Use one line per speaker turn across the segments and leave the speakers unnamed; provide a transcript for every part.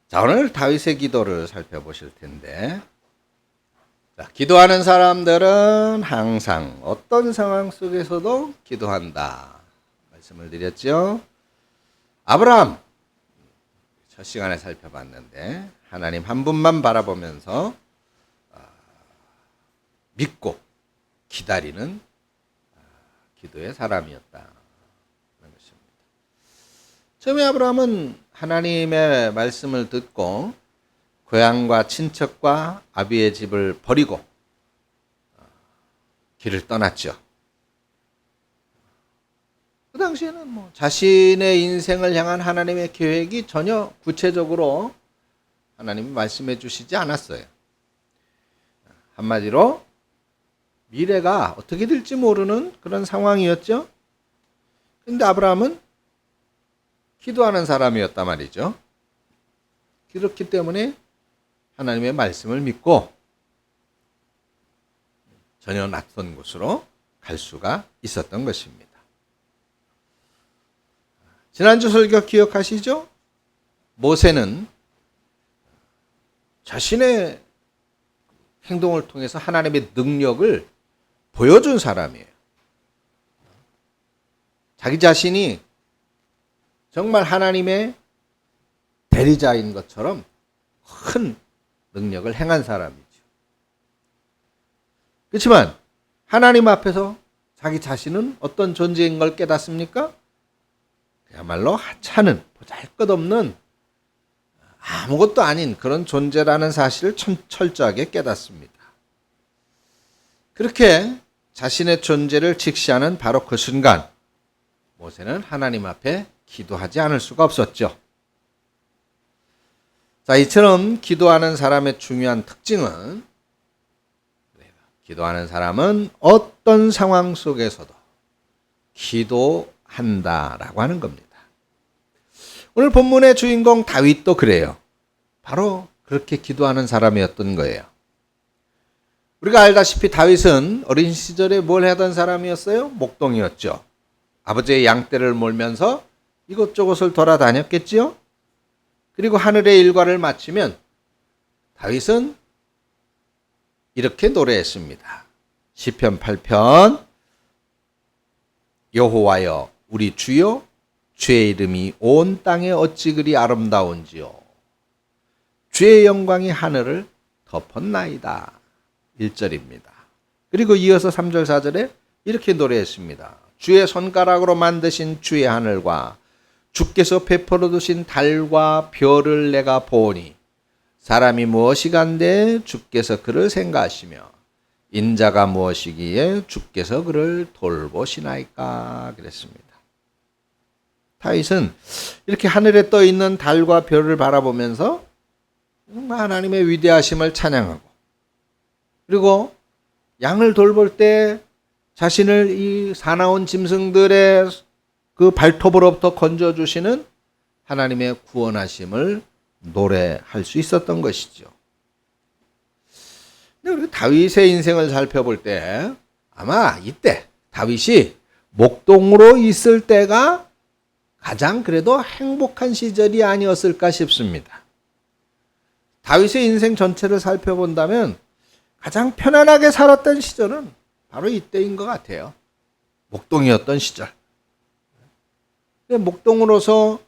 자, 오늘 다윗의 기도를 살펴보실 텐데, 자, 기도하는 사람들은 항상 어떤 상황 속에서도 기도한다. 말씀을 드렸죠. 아브라함, 첫 시간에 살펴봤는데, 하나님 한 분만 바라보면서 믿고 기다리는 기도의 사람이었다. 처음에 아브라함은 하나님의 말씀을 듣고 고향과 친척과 아비의 집을 버리고 길을 떠났죠. 그 당시에는 자신의 인생을 향한 하나님의 계획이 전혀 구체적으로 하나님이 말씀해 주시지 않았어요. 한마디로 미래가 어떻게 될지 모르는 그런 상황이었죠. 그런데 아브라함은 기도하는 사람이었단 말이죠. 그렇기 때문에 하나님의 말씀을 믿고 전혀 낯선 곳으로 갈 수가 있었던 것입니다. 지난주 설교 기억하시죠? 모세는 자신의 행동을 통해서 하나님의 능력을 보여준 사람이에요. 자기 자신이 정말 하나님의 대리자인 것처럼 큰 능력을 행한 사람이죠. 그렇지만 하나님 앞에서 자기 자신은 어떤 존재인 걸 깨닫습니까? 그야말로 하찮은 보잘것없는 아무것도 아닌 그런 존재라는 사실을 철저하게 깨닫습니다. 그렇게 자신의 존재를 직시하는 바로 그 순간 모세는 하나님 앞에 기도하지 않을 수가 없었죠. 자, 이처럼 기도하는 사람의 중요한 특징은 기도하는 사람은 어떤 상황 속에서도 기도한다라고 하는 겁니다. 오늘 본문의 주인공 다윗도 그래요. 바로 그렇게 기도하는 사람이었던 거예요. 우리가 알다시피 다윗은 어린 시절에 뭘 하던 사람이었어요? 목동이었죠. 아버지의 양떼를 몰면서 이곳저곳을 돌아다녔겠지요. 그리고 하늘의 일과를 마치면 다윗은 이렇게 노래했습니다. 시편 8편 여호와여 우리 주여 주의 이름이 온 땅에 어찌 그리 아름다운지요. 주의 영광이 하늘을 덮었나이다. 1절입니다. 그리고 이어서 3절 4절에 이렇게 노래했습니다. 주의 손가락으로 만드신 주의 하늘과 주께서 베풀어 두신 달과 별을 내가 보니 사람이 무엇이간데 주께서 그를 생각하시며 인자가 무엇이기에 주께서 그를 돌보시나이까 그랬습니다. 다윗은 이렇게 하늘에 떠 있는 달과 별을 바라보면서 하나님의 위대하심을 찬양하고 그리고 양을 돌볼 때 자신을 이 사나운 짐승들의 그 발톱으로부터 건져주시는 하나님의 구원하심을 노래할 수 있었던 것이죠. 근데 우리 다윗의 인생을 살펴볼 때 아마 이때 다윗이 목동으로 있을 때가 가장 그래도 행복한 시절이 아니었을까 싶습니다. 다윗의 인생 전체를 살펴본다면 가장 편안하게 살았던 시절은 바로 이때인 것 같아요. 목동이었던 시절. 목동으로서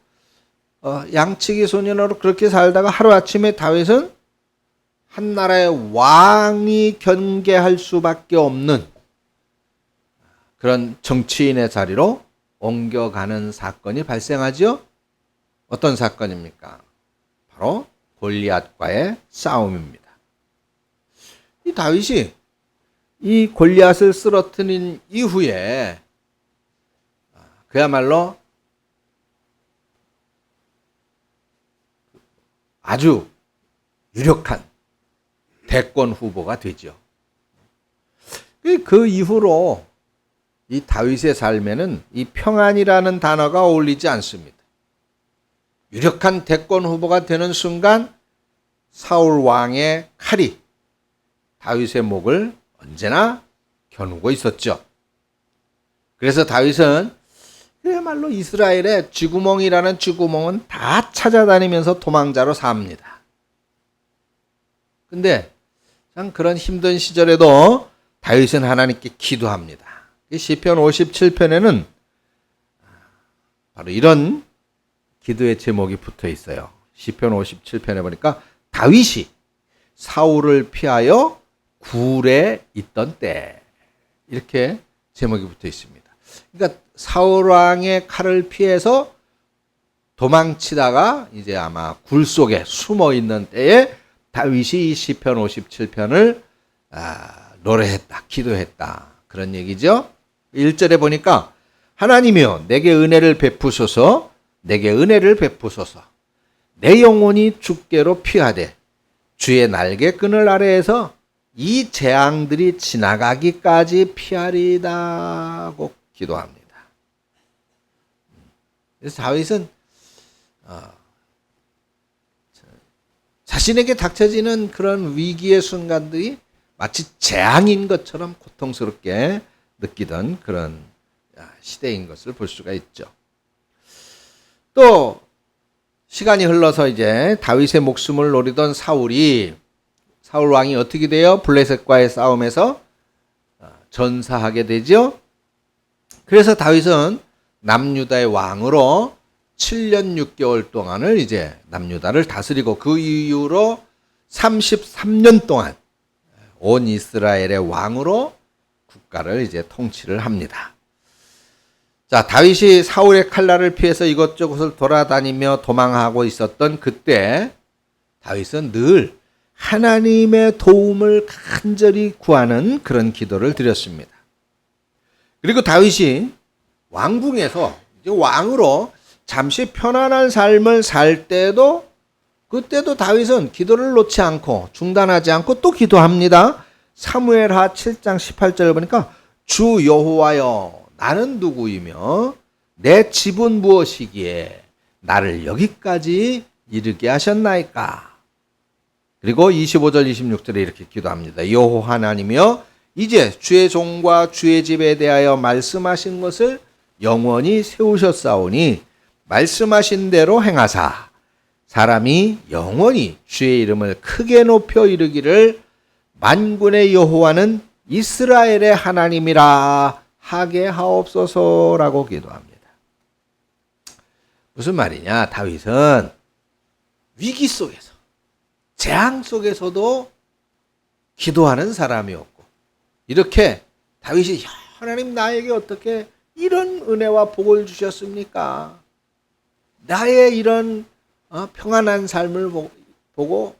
양치기 소년으로 그렇게 살다가 하루아침에 다윗은 한 나라의 왕이 견계할 수밖에 없는 그런 정치인의 자리로 옮겨가는 사건이 발생하죠. 어떤 사건입니까? 바로 골리앗과의 싸움입니다. 이 다윗이 이 골리앗을 쓰러뜨린 이후에 그야말로 아주 유력한 대권 후보가 되죠. 그 이후로 이 다윗의 삶에는 이 평안이라는 단어가 어울리지 않습니다. 유력한 대권 후보가 되는 순간 사울 왕의 칼이 다윗의 목을 언제나 겨누고 있었죠. 그래서 다윗은 그야말로 이스라엘의 쥐구멍이라는 쥐구멍은 다 찾아다니면서 도망자로 삽니다. 근데 참 그런 힘든 시절에도 다윗은 하나님께 기도합니다. 시편 57편에는 바로 이런 기도의 제목이 붙어 있어요. 시편 57편에 보니까 다윗이 사울을 피하여 굴에 있던 때, 이렇게 제목이 붙어 있습니다. 그러니까 사울 왕의 칼을 피해서 도망치다가 이제 아마 굴 속에 숨어 있는 때에 다윗이 이 시편 57편을 노래했다, 기도했다, 그런 얘기죠. 1절에 보니까 하나님이여 내게 은혜를 베푸소서, 내게 은혜를 베푸소서. 내 영혼이 주께로 피하되 주의 날개끈을 아래에서 이 재앙들이 지나가기까지 피하리다 하고 기도합니다. 그래서 다윗은 자신에게 닥쳐지는 그런 위기의 순간들이 마치 재앙인 것처럼 고통스럽게 느끼던 그런 시대인 것을 볼 수가 있죠. 또 시간이 흘러서 이제 다윗의 목숨을 노리던 사울 왕이 어떻게 돼요? 블레셋과의 싸움에서 전사하게 되죠. 그래서 다윗은 남유다의 왕으로 7년 6개월 동안을 이제 남유다를 다스리고 그 이후로 33년 동안 온 이스라엘의 왕으로 국가를 이제 통치를 합니다. 자, 다윗이 사울의 칼날을 피해서 이것저것을 돌아다니며 도망하고 있었던 그때 다윗은 늘 하나님의 도움을 간절히 구하는 그런 기도를 드렸습니다. 그리고 다윗이 왕궁에서 이제 왕으로 잠시 편안한 삶을 살 때도 그때도 다윗은 기도를 놓지 않고 중단하지 않고 또 기도합니다. 사무엘하 7장 18절을 보니까 주 여호와여 나는 누구이며 내 집은 무엇이기에 나를 여기까지 이르게 하셨나이까. 그리고 25절 26절에 이렇게 기도합니다. 여호와 하나님이여 이제 주의 종과 주의 집에 대하여 말씀하신 것을 영원히 세우셨사오니 말씀하신 대로 행하사 사람이 영원히 주의 이름을 크게 높여 이르기를 만군의 여호와는 이스라엘의 하나님이라 하게 하옵소서라고 기도합니다. 무슨 말이냐? 다윗은 위기 속에서 재앙 속에서도 기도하는 사람이었고, 이렇게 다윗이 하나님 나에게 어떻게 이런 은혜와 복을 주셨습니까? 나의 이런 평안한 삶을 보고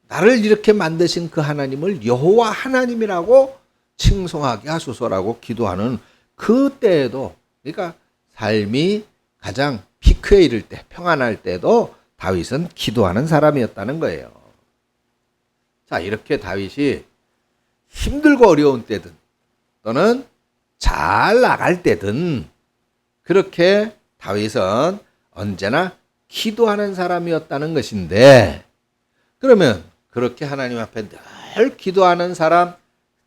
나를 이렇게 만드신 그 하나님을 여호와 하나님이라고 칭송하게 하소서라고 기도하는 그때에도, 그러니까 삶이 가장 피크에 이를 때, 평안할 때도 다윗은 기도하는 사람이었다는 거예요. 자, 이렇게 다윗이 힘들고 어려운 때든 또는 잘 나갈 때든 그렇게 다윗은 언제나 기도하는 사람이었다는 것인데, 그러면 그렇게 하나님 앞에 늘 기도하는 사람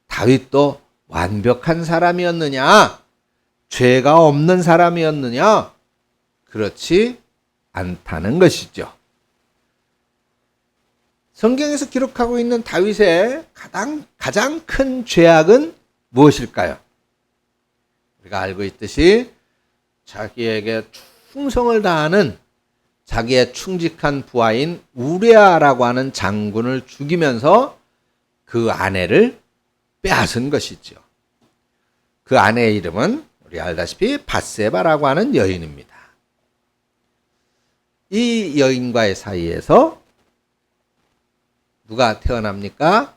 다윗도 완벽한 사람이었느냐? 죄가 없는 사람이었느냐? 그렇지 않다는 것이죠. 성경에서 기록하고 있는 다윗의 가장 큰 죄악은 무엇일까요? 우리가 알고 있듯이 자기에게 충성을 다하는 자기의 충직한 부하인 우레아라고 하는 장군을 죽이면서 그 아내를 빼앗은 것이죠. 그 아내의 이름은 우리 알다시피 밧세바라고 하는 여인입니다. 이 여인과의 사이에서 누가 태어납니까?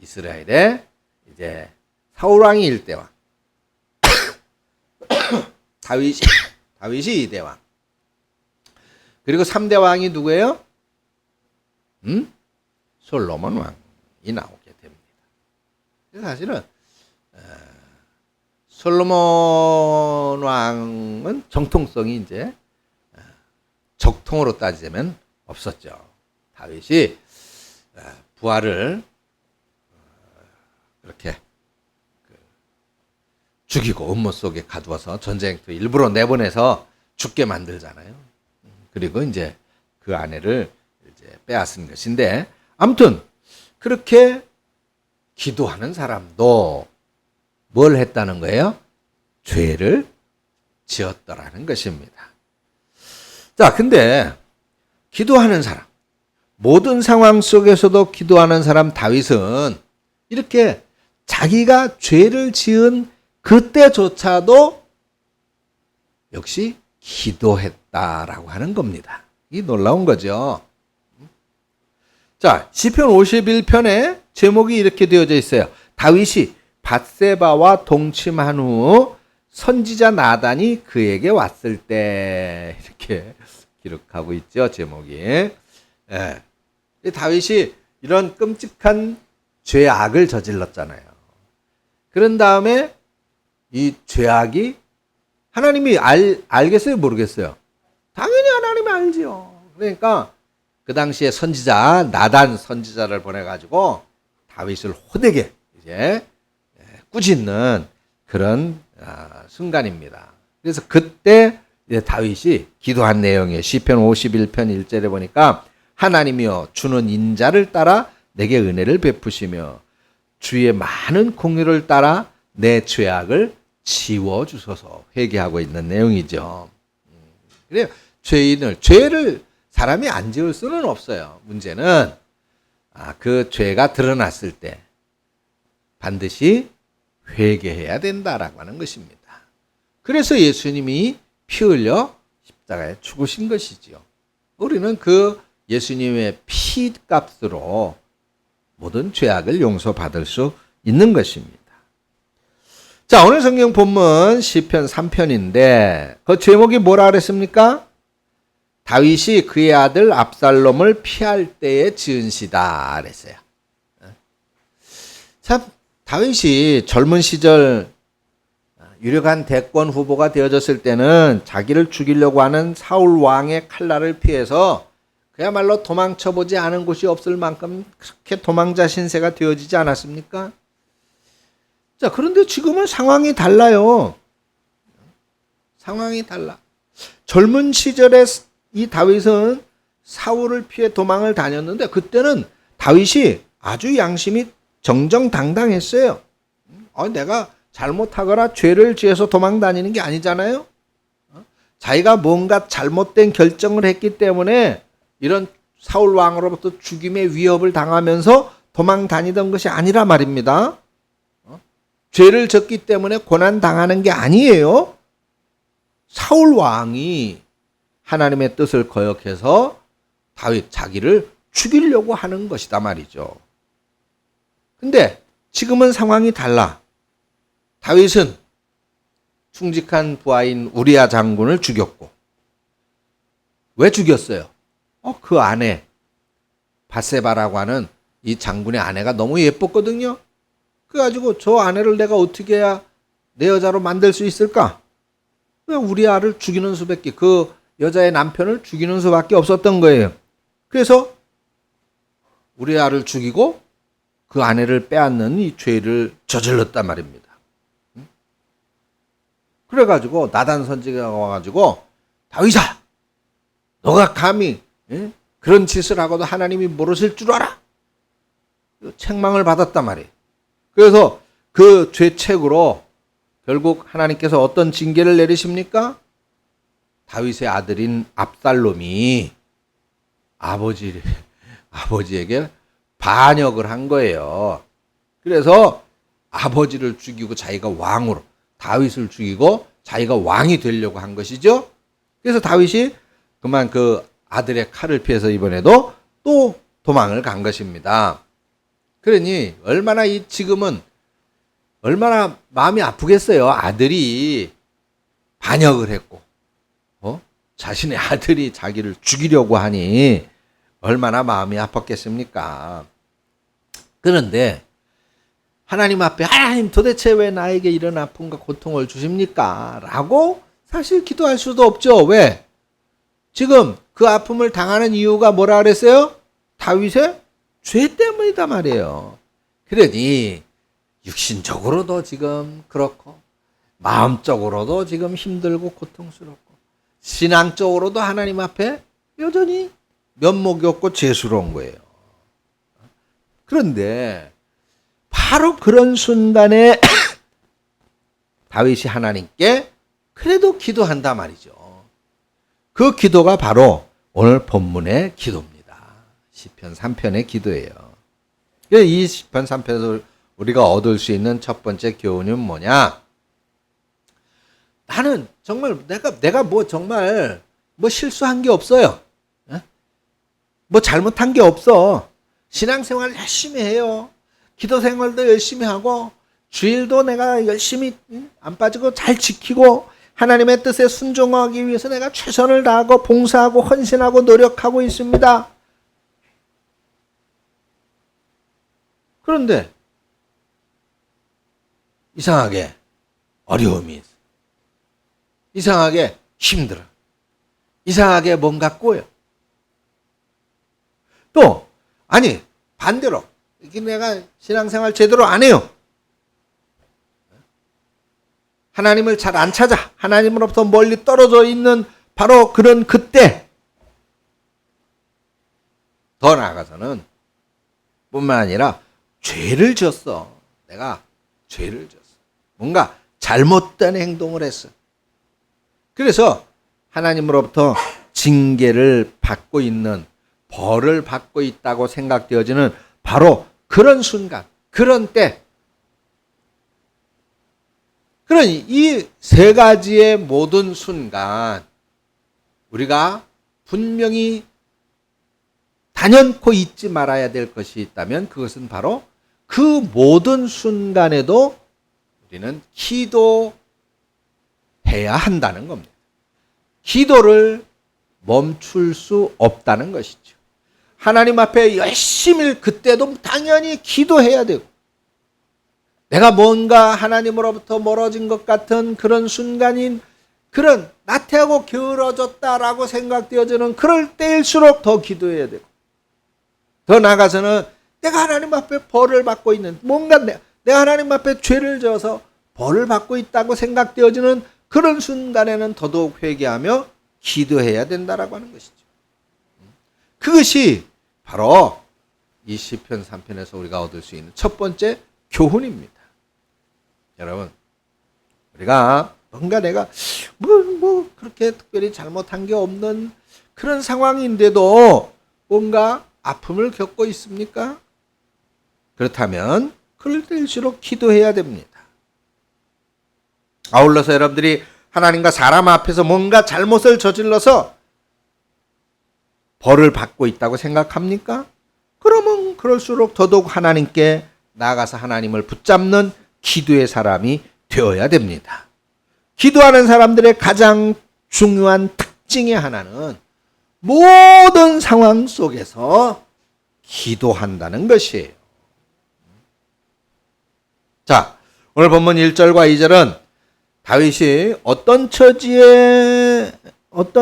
이스라엘의 이제 사울 왕이 1대 왕, 다윗이 2대 왕, 그리고 3대 왕이 누구예요? 솔로몬 왕이 나오게 됩니다. 사실은 솔로몬 왕은 정통성이 이제 적통으로 따지자면 없었죠. 다윗이 부하를 그렇게 죽이고 음모 속에 가두어서 전쟁터 일부러 내보내서 죽게 만들잖아요. 그리고 이제 그 아내를 이제 빼앗은 것인데, 아무튼 그렇게 기도하는 사람도 뭘 했다는 거예요? 죄를 지었더라는 것입니다. 자, 근데 기도하는 사람, 모든 상황 속에서도 기도하는 사람 다윗은 이렇게 자기가 죄를 지은 그때조차도 역시 기도했다라고 하는 겁니다. 이 놀라운 거죠. 자, 시편 51편에 제목이 이렇게 되어져 있어요. 다윗이 밧세바와 동침한 후 선지자 나단이 그에게 왔을 때, 이렇게 기록하고 있죠, 제목이. 예. 다윗이 이런 끔찍한 죄악을 저질렀잖아요. 그런 다음에 이 죄악이 하나님이 알겠어요, 모르겠어요? 당연히 하나님이 알지요. 그러니까 그 당시에 선지자 나단 선지자를 보내가지고 다윗을 호되게 이제 꾸짖는 그런 순간입니다. 그래서 그때 이제 다윗이 기도한 내용이에요. 시편 51편 1절에 보니까 하나님이여 주는 인자를 따라 내게 은혜를 베푸시며 주의 많은 공의를 따라 내 죄악을 지워주소서, 회개하고 있는 내용이죠. 그래요. 죄를 사람이 안 지을 수는 없어요. 문제는 그 죄가 드러났을 때 반드시 회개해야 된다라고 하는 것입니다. 그래서 예수님이 피 흘려 십자가에 죽으신 것이지요. 우리는 그 예수님의 피값으로 모든 죄악을 용서받을 수 있는 것입니다. 자, 오늘 성경 본문 시편 3편인데 그 제목이 뭐라 그랬습니까? 다윗이 그의 아들 압살롬을 피할 때에 지은 시다 그랬어요. 참, 다윗이 젊은 시절 유력한 대권 후보가 되어졌을 때는 자기를 죽이려고 하는 사울 왕의 칼날을 피해서 그야말로 도망쳐보지 않은 곳이 없을 만큼 그렇게 도망자 신세가 되어지지 않았습니까? 자, 그런데 지금은 상황이 달라요. 상황이 달라. 젊은 시절에 이 다윗은 사울을 피해 도망을 다녔는데 그때는 다윗이 아주 양심이 정정당당했어요. 내가 잘못하거나 죄를 지어서 도망 다니는 게 아니잖아요. 자기가 뭔가 잘못된 결정을 했기 때문에 이런 사울 왕으로부터 죽임의 위협을 당하면서 도망 다니던 것이 아니라 말입니다. 죄를 졌기 때문에 고난 당하는 게 아니에요. 사울 왕이 하나님의 뜻을 거역해서 다윗 자기를 죽이려고 하는 것이다 말이죠. 근데 지금은 상황이 달라. 다윗은 충직한 부하인 우리야 장군을 죽였고, 왜 죽였어요? 그 아내 밧세바라고 하는 이 장군의 아내가 너무 예뻤거든요. 그래가지고 저 아내를 내가 어떻게 해야 내 여자로 만들 수 있을까? 그냥 우리야를 죽이는 수밖에, 그 여자의 남편을 죽이는 수밖에 없었던 거예요. 그래서 우리야를 죽이고 그 아내를 빼앗는 이 죄를 저질렀단 말입니다. 그래가지고 나단 선지자가 와가지고 다윗아, 너가 감히 그런 짓을 하고도 하나님이 모르실 줄 알아? 책망을 받았단 말이에요. 그래서 그 죄책으로 결국 하나님께서 어떤 징계를 내리십니까? 다윗의 아들인 압살롬이 아버지에게 반역을 한 거예요. 그래서 아버지를 죽이고 자기가 왕으로, 다윗을 죽이고 자기가 왕이 되려고 한 것이죠. 그래서 다윗이 그만 그 아들의 칼을 피해서 이번에도 또 도망을 간 것입니다. 그러니 지금은 얼마나 마음이 아프겠어요. 아들이 반역을 했고, 자신의 아들이 자기를 죽이려고 하니 얼마나 마음이 아팠겠습니까? 그런데 하나님 앞에, 하나님 도대체 왜 나에게 이런 아픔과 고통을 주십니까? 라고 사실 기도할 수도 없죠. 왜? 지금 그 아픔을 당하는 이유가 뭐라 그랬어요? 다윗의 죄 때문이다 말이에요. 그러니 육신적으로도 지금 그렇고 마음적으로도 지금 힘들고 고통스럽고 신앙적으로도 하나님 앞에 여전히 면목이 없고 죄스러운 거예요. 그런데 바로 그런 순간에 다윗이 하나님께 그래도 기도한단 말이죠. 그 기도가 바로 오늘 본문의 기도입니다. 시편 3편의 기도예요. 이 시편 3편에서 우리가 얻을 수 있는 첫 번째 교훈은 뭐냐? 나는 정말 내가 뭐 정말 뭐 실수한 게 없어요. 뭐 잘못한 게 없어. 신앙생활 열심히 해요. 기도 생활도 열심히 하고 주일도 내가 열심히 안 빠지고 잘 지키고 하나님의 뜻에 순종하기 위해서 내가 최선을 다하고 봉사하고 헌신하고 노력하고 있습니다. 그런데 이상하게 어려움이 있어. 이상하게 힘들어. 이상하게 뭔가 꼬여. 또 아니 반대로 이게 내가 신앙생활 제대로 안 해요. 하나님을 잘 안 찾아. 하나님으로부터 멀리 떨어져 있는 바로 그런 그때 더 나아가서는 뿐만 아니라 죄를 지었어. 내가 죄를 지었어. 뭔가 잘못된 행동을 했어. 그래서 하나님으로부터 징계를 받고 있는 벌을 받고 있다고 생각되어지는 바로 그런 순간, 그런 때 그런 이 세 가지의 모든 순간 우리가 분명히 단연코 잊지 말아야 될 것이 있다면 그것은 바로 그 모든 순간에도 우리는 기도해야 한다는 겁니다. 기도를 멈출 수 없다는 것이죠. 하나님 앞에 열심히 그때도 당연히 기도해야 되고 내가 뭔가 하나님으로부터 멀어진 것 같은 그런 순간인 그런 나태하고 게으러졌다라고 생각되어지는 그럴 때일수록 더 기도해야 되고 더 나아가서는 내가 하나님 앞에 벌을 받고 있는 뭔가 내가 하나님 앞에 죄를 져서 벌을 받고 있다고 생각되어지는 그런 순간에는 더더욱 회개하며 기도해야 된다라고 하는 것이죠. 그것이 바로 이 시편 3편에서 우리가 얻을 수 있는 첫 번째 교훈입니다. 여러분, 우리가 뭔가 내가 뭐 그렇게 특별히 잘못한 게 없는 그런 상황인데도 뭔가 아픔을 겪고 있습니까? 그렇다면 그럴 때일수록 기도해야 됩니다. 아울러서 여러분들이 하나님과 사람 앞에서 뭔가 잘못을 저질러서 벌을 받고 있다고 생각합니까? 그러면 그럴수록 더더욱 하나님께 나아가서 하나님을 붙잡는 기도의 사람이 되어야 됩니다. 기도하는 사람들의 가장 중요한 특징의 하나는 모든 상황 속에서 기도한다는 것이에요. 자, 오늘 본문 1절과 2절은 다윗이 어떤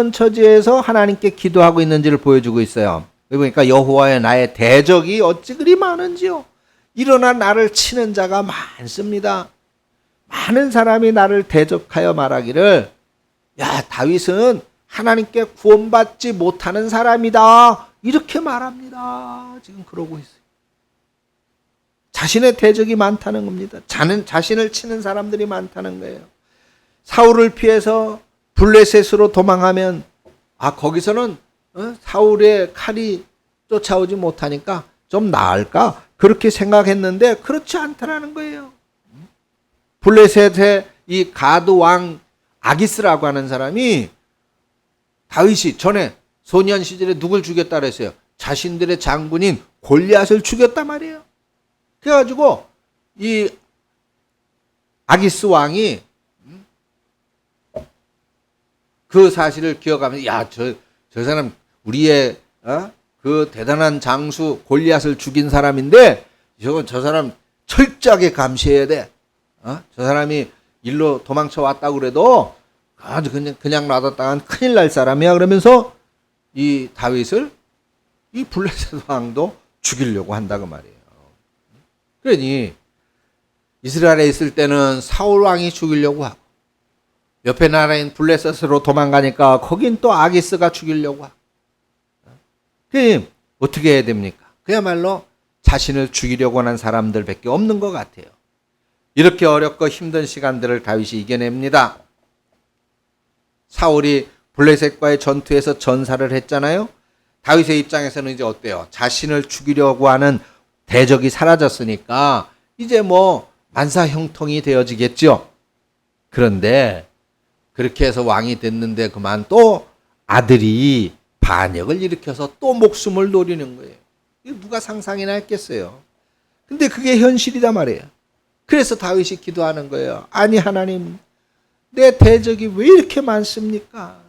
처지에서 하나님께 기도하고 있는지를 보여주고 있어요. 그러니까 여호와여 나의 대적이 어찌 그리 많은지요. 일어나 나를 치는 자가 많습니다. 많은 사람이 나를 대적하여 말하기를 야 다윗은 하나님께 구원받지 못하는 사람이다. 이렇게 말합니다. 지금 그러고 있어요. 자신의 대적이 많다는 겁니다. 자신을 치는 사람들이 많다는 거예요. 사울을 피해서 블레셋으로 도망하면 거기서는 사울의 칼이 쫓아오지 못하니까 좀 나을까? 그렇게 생각했는데 그렇지 않다라는 거예요. 블레셋의 이 가드 왕 아기스라고 하는 사람이 다윗이 전에 소년 시절에 누굴 죽였다 그랬어요? 자신들의 장군인 골리앗을 죽였단 말이에요. 그래가지고 이 아기스 왕이 그 사실을 기억하면서 저 사람 우리의 그 대단한 장수 골리앗을 죽인 사람인데 저 사람 철저하게 감시해야 돼. 저 사람이 일로 도망쳐 왔다고 그래도 아주 그냥 놔뒀다간 큰일 날 사람이야. 그러면서 이 다윗을 이 블레셋 왕도 죽이려고 한다고 말이에요. 그러니 이스라엘에 있을 때는 사울 왕이 죽이려고 하고 옆에 나라인 블레셋으로 도망가니까 거긴 또 아기스가 죽이려고 하고. 그 어떻게 해야 됩니까? 그야말로 자신을 죽이려고 하는 사람들밖에 없는 것 같아요. 이렇게 어렵고 힘든 시간들을 다윗이 이겨냅니다. 사울이 블레셋과의 전투에서 전사를 했잖아요. 다윗의 입장에서는 이제 어때요? 자신을 죽이려고 하는 대적이 사라졌으니까 이제 뭐 만사형통이 되어지겠죠. 그런데 그렇게 해서 왕이 됐는데 그만 또 아들이 반역을 일으켜서 또 목숨을 노리는 거예요. 이거 누가 상상이나 했겠어요. 근데 그게 현실이다 말이에요. 그래서 다윗이 기도하는 거예요. 아니 하나님, 내 대적이 왜 이렇게 많습니까?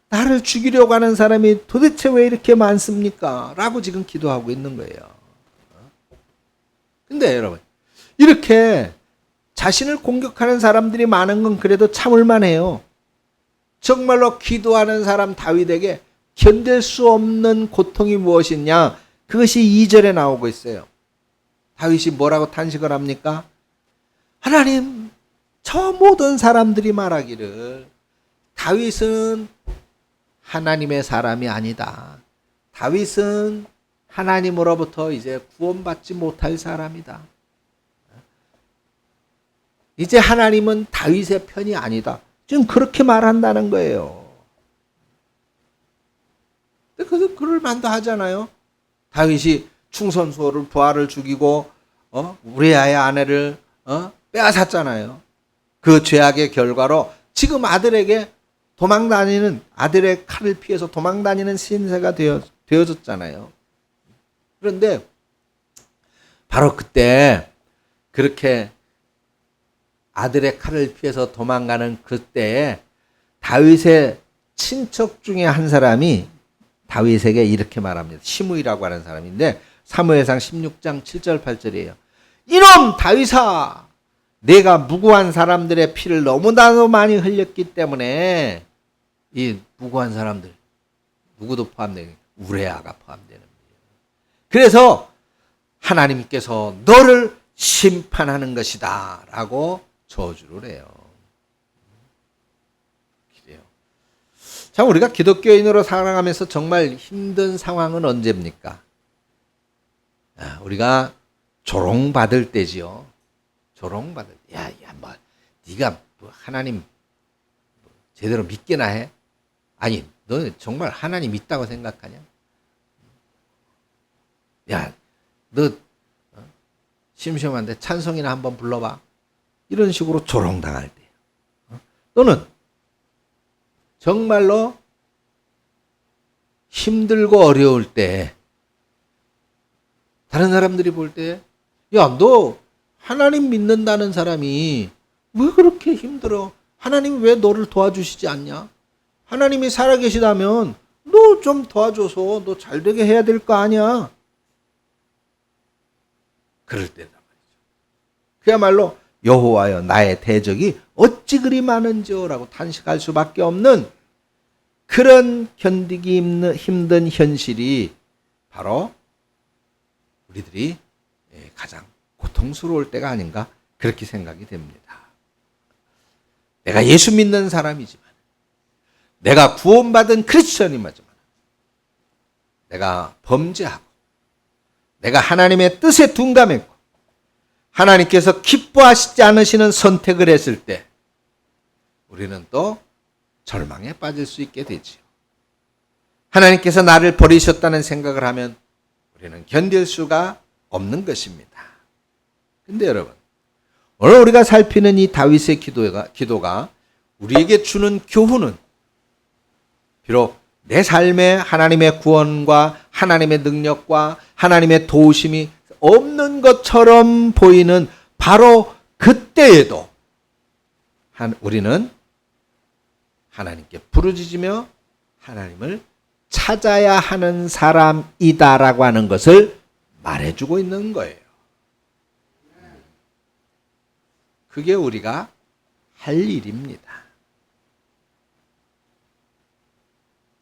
나를 죽이려고 하는 사람이 도대체 왜 이렇게 많습니까? 라고 지금 기도하고 있는 거예요. 근데 여러분, 이렇게 자신을 공격하는 사람들이 많은 건 그래도 참을만 해요. 정말로 기도하는 사람 다윗에게 견딜 수 없는 고통이 무엇이냐? 그것이 2절에 나오고 있어요. 다윗이 뭐라고 탄식을 합니까? 하나님, 저 모든 사람들이 말하기를 다윗은 하나님의 사람이 아니다. 다윗은 하나님으로부터 이제 구원받지 못할 사람이다. 이제 하나님은 다윗의 편이 아니다. 지금 그렇게 말한다는 거예요. 그래서 그럴 만도 하잖아요. 다윗이 충선수호를 부하를 죽이고 우리아의 아내를 빼앗았잖아요. 그 죄악의 결과로 지금 아들에게 도망다니는, 아들의 칼을 피해서 도망다니는 신세가 되어졌잖아요. 그런데 바로 그때 그렇게 아들의 칼을 피해서 도망가는 그때에 다윗의 친척 중에 한 사람이 다윗에게 이렇게 말합니다. 시므이라고 하는 사람인데 사무엘상 16장 7절 8절이에요. 이놈 다윗아, 내가 무고한 사람들의 피를 너무나도 많이 흘렸기 때문에, 이 무고한 사람들 누구도 포함되는, 우레아가 포함되는 거예요. 그래서 하나님께서 너를 심판하는 것이다 라고 저주를 해요. 그래요. 자, 우리가 기독교인으로 살아가면서 정말 힘든 상황은 언제입니까? 우리가 조롱받을 때지요. 조롱받을 때. 야, 뭐 네가 뭐 하나님 제대로 믿게나 해? 아니, 너 정말 하나님 있다고 생각하냐? 야, 너 심심한데 찬송이나 한번 불러봐. 이런 식으로 조롱당할 때, 또는 정말로 힘들고 어려울 때 다른 사람들이 볼 때, 야, 너 하나님 믿는다는 사람이 왜 그렇게 힘들어? 하나님 왜 너를 도와주시지 않냐? 하나님이 살아계시다면 너 좀 도와줘서 너 잘되게 해야 될 거 아니야? 그럴 때다 말이죠. 그야말로 여호와여, 나의 대적이 어찌 그리 많은지요 라고 탄식할 수밖에 없는 그런 견디기 힘든 현실이 바로 우리들이 가장 고통스러울 때가 아닌가, 그렇게 생각이 됩니다. 내가 예수 믿는 사람이지만, 내가 구원받은 크리스천이지만, 내가 범죄하고 내가 하나님의 뜻에 둔감했고 하나님께서 기뻐하시지 않으시는 선택을 했을 때 우리는 또 절망에 빠질 수 있게 되지요. 하나님께서 나를 버리셨다는 생각을 하면 우리는 견딜 수가 없는 것입니다. 근데 여러분, 오늘 우리가 살피는 이 다윗의 기도가 우리에게 주는 교훈은, 비록 내 삶에 하나님의 구원과 하나님의 능력과 하나님의 도우심이 없는 것처럼 보이는 바로 그때에도 우리는 하나님께 부르짖으며 하나님을 찾아야 하는 사람이다라고 하는 것을 말해주고 있는 거예요. 그게 우리가 할 일입니다.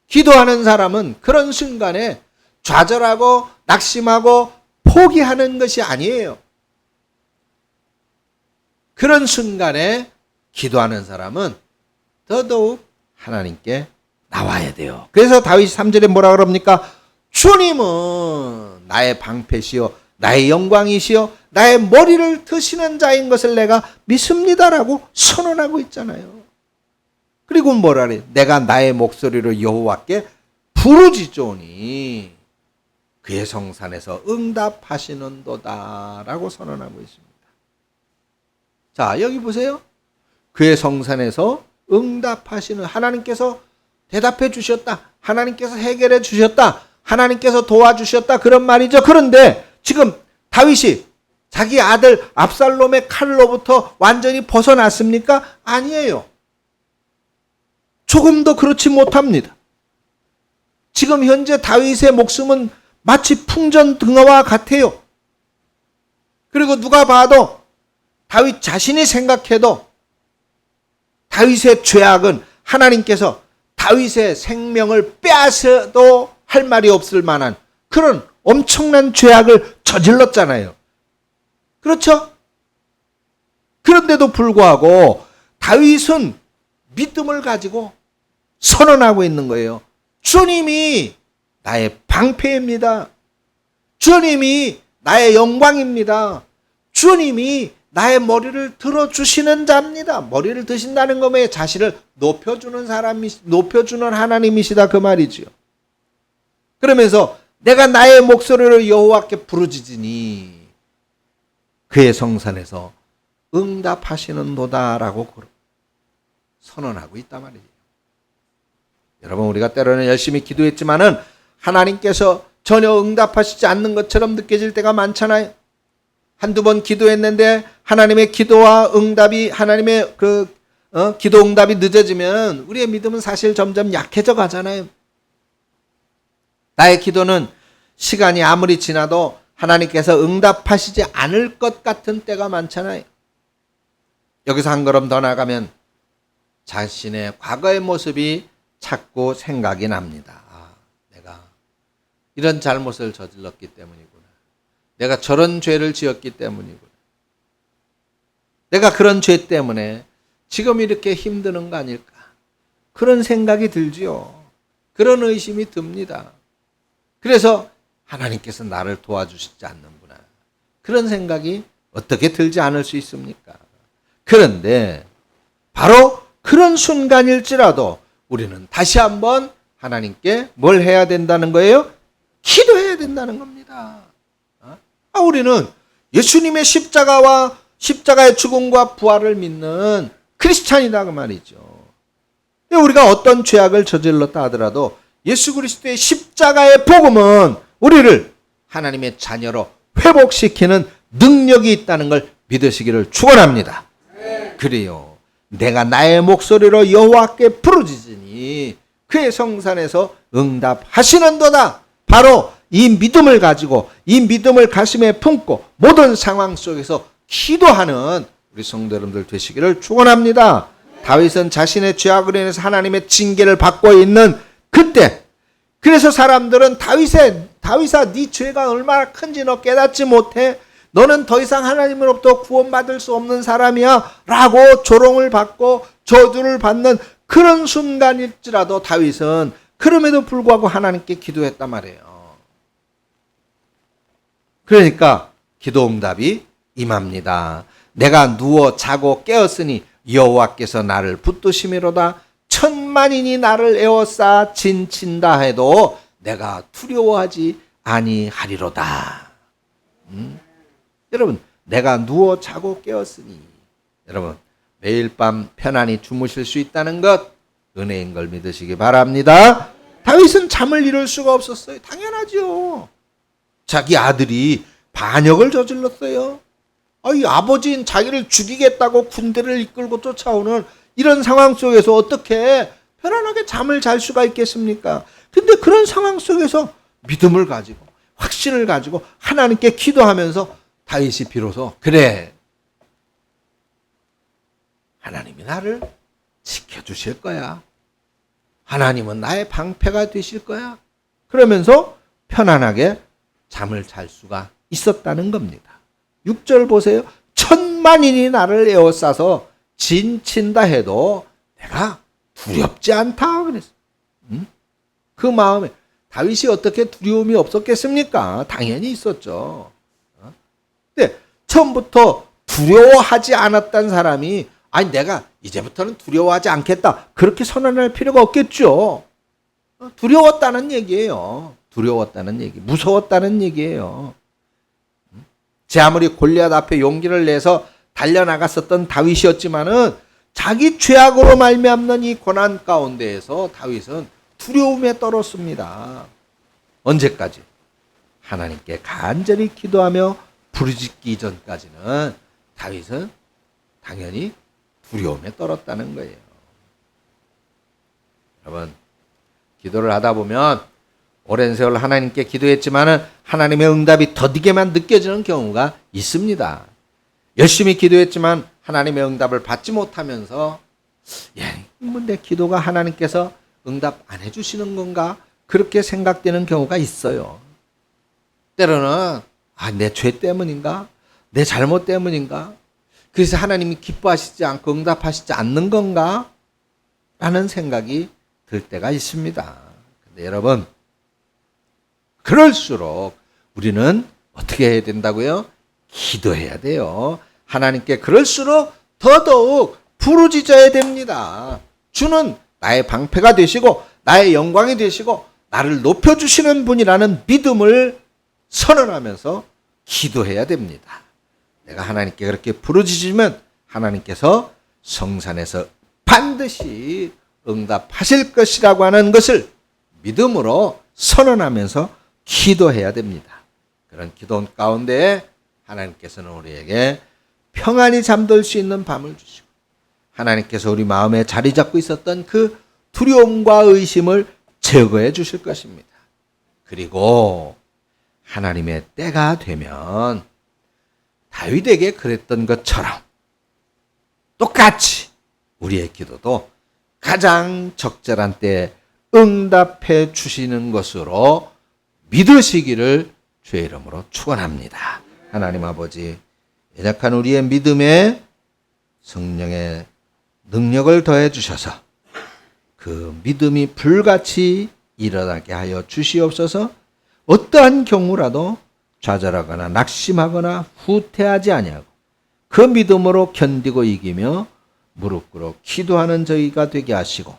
기도하는 사람은 그런 순간에 좌절하고 낙심하고 포기하는 것이 아니에요. 그런 순간에 기도하는 사람은 더더욱 하나님께 나와야 돼요. 그래서 다윗이 3절에 뭐라 그럽니까? 주님은 나의 방패시요 나의 영광이시요 나의 머리를 드시는 자인 것을 내가 믿습니다라고 선언하고 있잖아요. 그리고 뭐라 그래? 내가 나의 목소리로 여호와께 부르짖으니 그의 성산에서 응답하시는도다라고 선언하고 있습니다. 자, 여기 보세요. 그의 성산에서 응답하시는, 하나님께서 대답해 주셨다. 하나님께서 해결해 주셨다. 하나님께서 도와주셨다. 그런 말이죠. 그런데 지금 다윗이 자기 아들 압살롬의 칼로부터 완전히 벗어났습니까? 아니에요. 조금도 그렇지 못합니다. 지금 현재 다윗의 목숨은 마치 풍전등화와 같아요. 그리고 누가 봐도 다윗 자신이 생각해도 다윗의 죄악은 하나님께서 다윗의 생명을 빼앗아도 할 말이 없을 만한 그런 엄청난 죄악을 저질렀잖아요. 그렇죠? 그런데도 불구하고 다윗은 믿음을 가지고 선언하고 있는 거예요. 주님이 나의 방패입니다. 주님이 나의 영광입니다. 주님이 나의 머리를 들어주시는 자입니다. 머리를 드신다는 것에 자신을 높여주는 높여주는 하나님이시다 그 말이지요. 그러면서 내가 나의 목소리로 여호와께 부르짖으니 그의 성산에서 응답하시는도다라고 선언하고 있단 말이에요. 여러분, 우리가 때로는 열심히 기도했지만은 하나님께서 전혀 응답하시지 않는 것처럼 느껴질 때가 많잖아요. 한두 번 기도했는데 하나님의 기도와 응답이, 하나님의 기도 응답이 늦어지면 우리의 믿음은 사실 점점 약해져 가잖아요. 나의 기도는 시간이 아무리 지나도 하나님께서 응답하시지 않을 것 같은 때가 많잖아요. 여기서 한 걸음 더 나가면 자신의 과거의 모습이 자꾸 생각이 납니다. 내가 이런 잘못을 저질렀기 때문이구나. 내가 저런 죄를 지었기 때문이구나. 내가 그런 죄 때문에 지금 이렇게 힘드는 거 아닐까. 그런 생각이 들지요. 그런 의심이 듭니다. 그래서 하나님께서 나를 도와주시지 않는구나. 그런 생각이 어떻게 들지 않을 수 있습니까? 그런데 바로 그런 순간일지라도 우리는 다시 한번 하나님께 뭘 해야 된다는 거예요? 기도해야 된다는 겁니다. 우리는 예수님의 십자가의 죽음과 부활을 믿는 크리스찬이다 그 말이죠. 우리가 어떤 죄악을 저질렀다 하더라도 예수 그리스도의 십자가의 복음은 우리를 하나님의 자녀로 회복시키는 능력이 있다는 걸 믿으시기를 축원합니다. 그래요. 내가 나의 목소리로 여호와께 부르짖으니 그의 성산에서 응답하시는도다. 바로 이 믿음을 가지고 이 믿음을 가슴에 품고 모든 상황 속에서 기도하는 우리 성도 여러분들 되시기를 축원합니다. 다윗은 자신의 죄악으로 인해서 하나님의 징계를 받고 있는 그때, 그래서 사람들은 다윗아 네 죄가 얼마나 큰지 너 깨닫지 못해? 너는 더 이상 하나님으로부터 구원받을 수 없는 사람이야 라고 조롱을 받고 저주를 받는 그런 순간일지라도 다윗은 그럼에도 불구하고 하나님께 기도했단 말이에요. 그러니까 기도 응답이 임합니다. 내가 누워 자고 깨었으니 여호와께서 나를 붙드심이로다. 천만인이 나를 에워싸 진친다 해도 내가 두려워하지 아니하리로다. 여러분, 내가 누워 자고 깨었으니, 여러분 매일 밤 편안히 주무실 수 있다는 것 은혜인 걸 믿으시기 바랍니다. 다윗은 잠을 이룰 수가 없었어요. 당연하죠. 자기 아들이 반역을 저질렀어요. 이 아버지인 자기를 죽이겠다고 군대를 이끌고 쫓아오는 이런 상황 속에서 어떻게 편안하게 잠을 잘 수가 있겠습니까? 근데 그런 상황 속에서 믿음을 가지고 확신을 가지고 하나님께 기도하면서 다윗이 비로소 그래, 하나님이 나를 지켜주실 거야. 하나님은 나의 방패가 되실 거야. 그러면서 편안하게 잠을 잘 수가 있었다는 겁니다. 6절 보세요. 천만인이 나를 에워싸서 진친다 해도 내가 두렵지 않다 그랬어. 그 마음에 다윗이 어떻게 두려움이 없었겠습니까? 당연히 있었죠. 근데 처음부터 두려워하지 않았던 사람이 아니 내가 이제부터는 두려워하지 않겠다 그렇게 선언할 필요가 없겠죠. 두려웠다는 얘기예요. 두려웠다는 얘기, 무서웠다는 얘기예요. 제 아무리 골리앗 앞에 용기를 내서 달려나갔었던 다윗이었지만은 자기 죄악으로 말미암는 이 고난 가운데에서 다윗은 두려움에 떨었습니다. 언제까지? 하나님께 간절히 기도하며 부르짖기 전까지는 다윗은 당연히 두려움에 떨었다는 거예요. 여러분, 기도를 하다 보면 오랜 세월 하나님께 기도했지만은 하나님의 응답이 더디게만 느껴지는 경우가 있습니다. 열심히 기도했지만 하나님의 응답을 받지 못하면서 내 기도가 하나님께서 응답 안 해주시는 건가? 그렇게 생각되는 경우가 있어요. 때로는 내 죄 때문인가? 내 잘못 때문인가? 그래서 하나님이 기뻐하시지 않고 응답하시지 않는 건가? 라는 생각이 들 때가 있습니다. 근데 여러분, 그럴수록 우리는 어떻게 해야 된다고요? 기도해야 돼요. 하나님께 그럴수록 더더욱 부르짖어야 됩니다. 주는 나의 방패가 되시고 나의 영광이 되시고 나를 높여주시는 분이라는 믿음을 선언하면서 기도해야 됩니다. 내가 하나님께 그렇게 부르짖으면 하나님께서 성산에서 반드시 응답하실 것이라고 하는 것을 믿음으로 선언하면서 기도해야 됩니다. 그런 기도 가운데 하나님께서는 우리에게 평안히 잠들 수 있는 밤을 주시고 하나님께서 우리 마음에 자리 잡고 있었던 그 두려움과 의심을 제거해 주실 것입니다. 그리고 하나님의 때가 되면 다윗에게 그랬던 것처럼 똑같이 우리의 기도도 가장 적절한 때에 응답해 주시는 것으로 믿으시기를 주의 이름으로 축원합니다. 하나님 아버지, 연약한 우리의 믿음에 성령의 능력을 더해 주셔서 그 믿음이 불같이 일어나게 하여 주시옵소서. 어떠한 경우라도 좌절하거나 낙심하거나 후퇴하지 아니하고 그 믿음으로 견디고 이기며 무릎 꿇어 기도하는 저희가 되게 하시고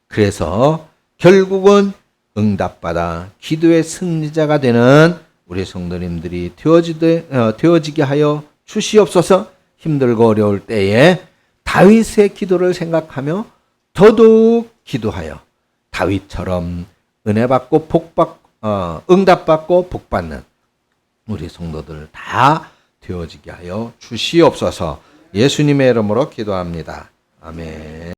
그래서 결국은 응답받아 기도의 승리자가 되는 우리 성도님들이 되어지게 하여 주시옵소서. 힘들고 어려울 때에 다윗의 기도를 생각하며 더더욱 기도하여 다윗처럼 은혜받고 응답받고 복받는 우리 성도들 다 되어지게 하여 주시옵소서. 예수님의 이름으로 기도합니다. 아멘.